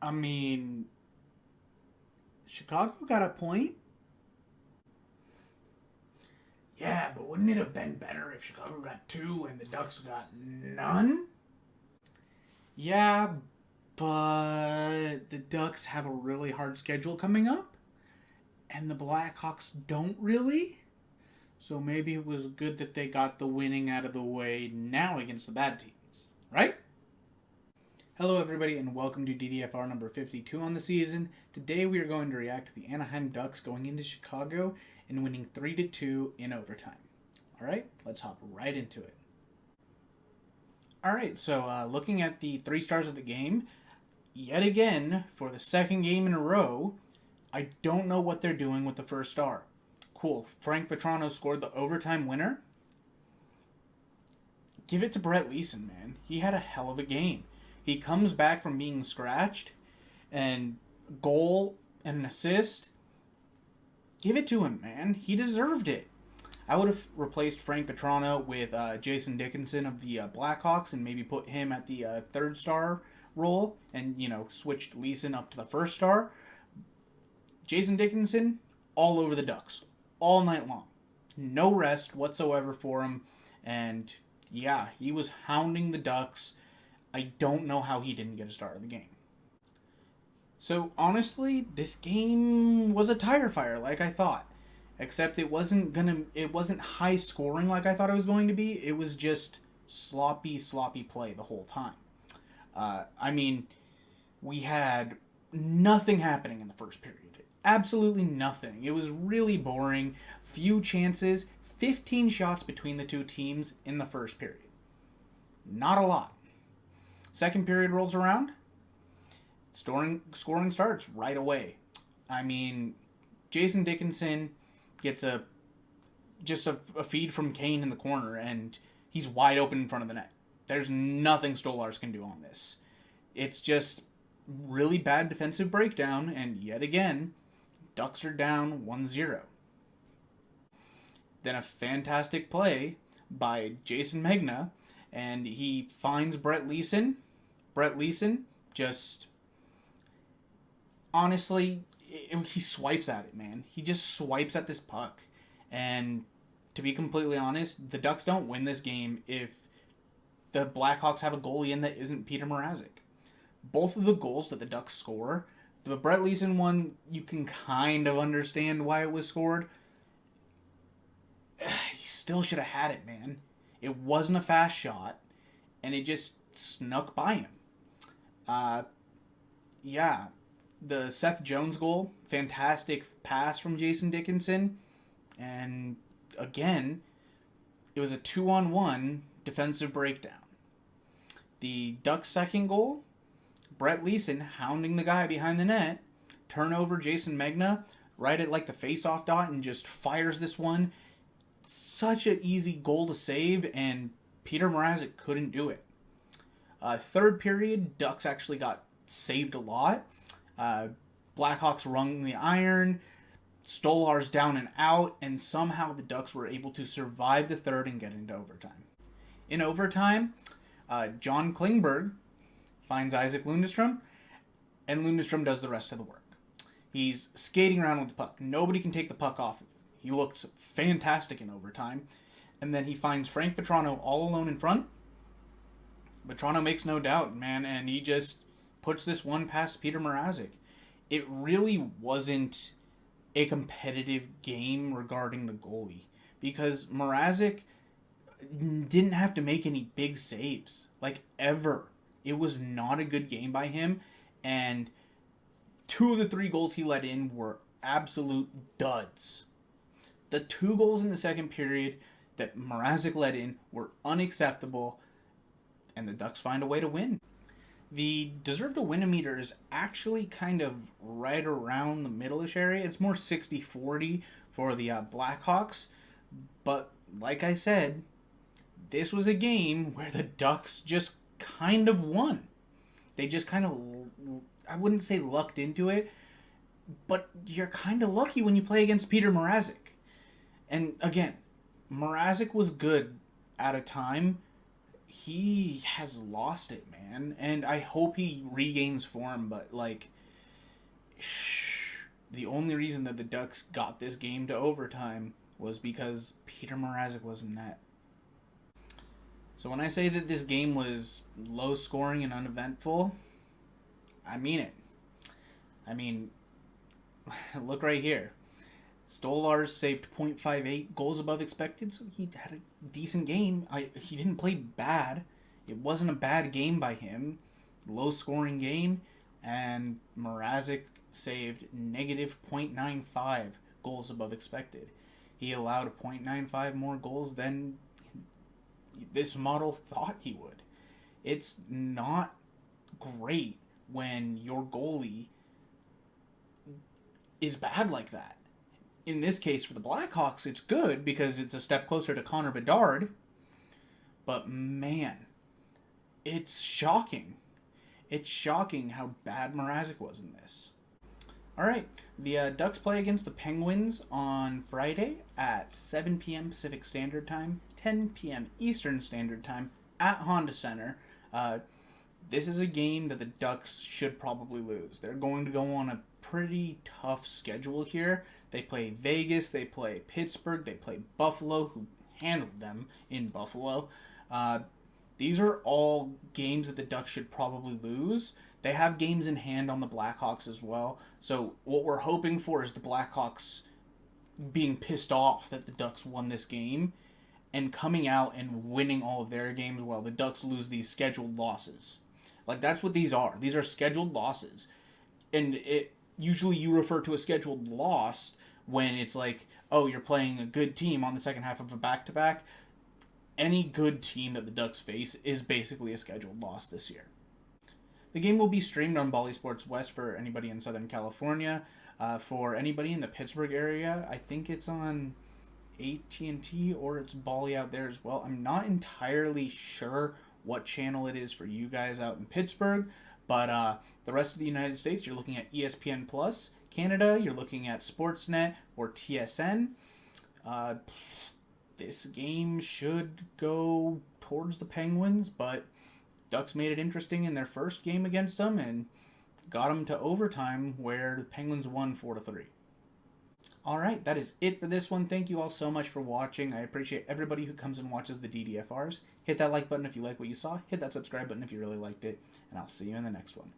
I mean, Chicago got a point. Yeah, but wouldn't it have been better if Chicago got two and the Ducks got none? Yeah, but the Ducks have a really hard schedule coming up, and the Blackhawks don't really. So maybe it was good that they got the winning out of the way now against the bad teams, right? Hello, everybody, and welcome to DDFR number 52 on the season. Today we are going to react to the Anaheim Ducks going into Chicago and winning 3-2 in overtime. All right, let's hop right into it. All right, so looking at the 3 stars of the game, yet again, for the second game in a row, I don't know what they're doing with the first star. Cool, Frank Vetrano scored the overtime winner. Give it to Brett Leeson, man. He had a hell of a game. He comes back from being scratched and goal and an assist. Give it to him, man. He deserved it. I would have replaced Frank Vetrano with Jason Dickinson of the Blackhawks and maybe put him at the 3rd star role and, switched Leeson up to the 1st star. Jason Dickinson, all over the Ducks, all night long. No rest whatsoever for him. And, yeah, he was hounding the Ducks. I don't know how he didn't get a start of the game. So, honestly, this game was a tire fire like I thought. Except it wasn't high scoring like I thought it was going to be. It was just sloppy play the whole time. We had nothing happening in the first period. Absolutely nothing. It was really boring. Few chances. 15 shots between the two teams in the first period. Not a lot. Second period rolls around. Scoring starts right away. Jason Dickinson gets a feed from Kane in the corner, and he's wide open in front of the net. There's nothing Stolarz can do on this. It's just really bad defensive breakdown, and yet again, Ducks are down 1-0. Then a fantastic play by Jason Megna, and he finds Brett Leeson. Brett Leeson just, honestly, he swipes at it, man. He just swipes at this puck. And to be completely honest, the Ducks don't win this game if the Blackhawks have a goalie in that isn't Peter Mrazek. Both of the goals that the Ducks score, the Brett Leeson one, you can kind of understand why it was scored. He still should have had it, man. It wasn't a fast shot, and it just snuck by him. The Seth Jones goal, fantastic pass from Jason Dickinson, and again, it was a 2-on-1 defensive breakdown. The Ducks' second goal, Brett Leeson hounding the guy behind the net, turnover Jason Megna right at the face-off dot and just fires this one. Such an easy goal to save, and Peter Mrazek couldn't do it. Third period, Ducks actually got saved a lot. Blackhawks rung the iron, Stolarz down and out, and somehow the Ducks were able to survive the third and get into overtime. In overtime, John Klingberg finds Isaac Lundestrom, and Lundestrom does the rest of the work. He's skating around with the puck. Nobody can take the puck off of him. He looked fantastic in overtime. And then he finds Frank Vetrano all alone in front. Vetrano makes no doubt, man, and he just puts this one past Peter Mrazek. It really wasn't a competitive game regarding the goalie because Mrazek didn't have to make any big saves, ever. It was not a good game by him, and 2 of the 3 goals he let in were absolute duds. The 2 goals in the second period that Mrazek let in were unacceptable, and the Ducks find a way to win. The deserve to win meter is actually kind of right around the middle-ish area. It's more 60-40 for the Blackhawks, but like I said, this was a game where the Ducks just kind of won. They just kind of, I wouldn't say lucked into it, but you're kind of lucky when you play against Peter Mrazek. And again, Mrazek was good at a time. he has lost it, man. And I hope he regains form, but like the only reason that the Ducks got this game to overtime was because Peter Mrazek was in net. So when I say that this game was low scoring and uneventful, I mean it. I mean, look right here. Stolarz saved .58 goals above expected, so he had a decent game. He didn't play bad. It wasn't a bad game by him. Low scoring game, and Mrazek saved negative .95 goals above expected. He allowed .95 more goals than this model thought he would. It's not great when your goalie is bad like that. In this case, for the Blackhawks, it's good because it's a step closer to Connor Bedard. But man, it's shocking. It's shocking how bad Mrazek was in this. All right, the Ducks play against the Penguins on Friday at 7 p.m. Pacific Standard Time, 10 p.m. Eastern Standard Time at Honda Center. This is a game that the Ducks should probably lose. They're going to go on a pretty tough schedule here. They play Vegas, they play Pittsburgh, they play Buffalo, who handled them in Buffalo. These are all games that the Ducks should probably lose. They have games in hand on the Blackhawks as well. So what we're hoping for is the Blackhawks being pissed off that the Ducks won this game and coming out and winning all of their games while the Ducks lose these scheduled losses. Like, that's what these are. These are scheduled losses. And usually you refer to a scheduled loss when it's like, oh, you're playing a good team on the second half of a back-to-back. Any good team that the Ducks face is basically a scheduled loss this year. The game will be streamed on Bally Sports West for anybody in Southern California. For anybody in the Pittsburgh area, I think it's on AT&T or it's Bally out there as well. I'm not entirely sure what channel it is for you guys out in Pittsburgh, but the rest of the United States, you're looking at ESPN Plus. Canada, you're looking at Sportsnet or TSN. This game should go towards the Penguins, but Ducks made it interesting in their first game against them and got them to overtime where the Penguins won 4-3. Alright, that is it for this one. Thank you all so much for watching. I appreciate everybody who comes and watches the DDFRs. Hit that like button if you like what you saw. Hit that subscribe button if you really liked it. And I'll see you in the next one.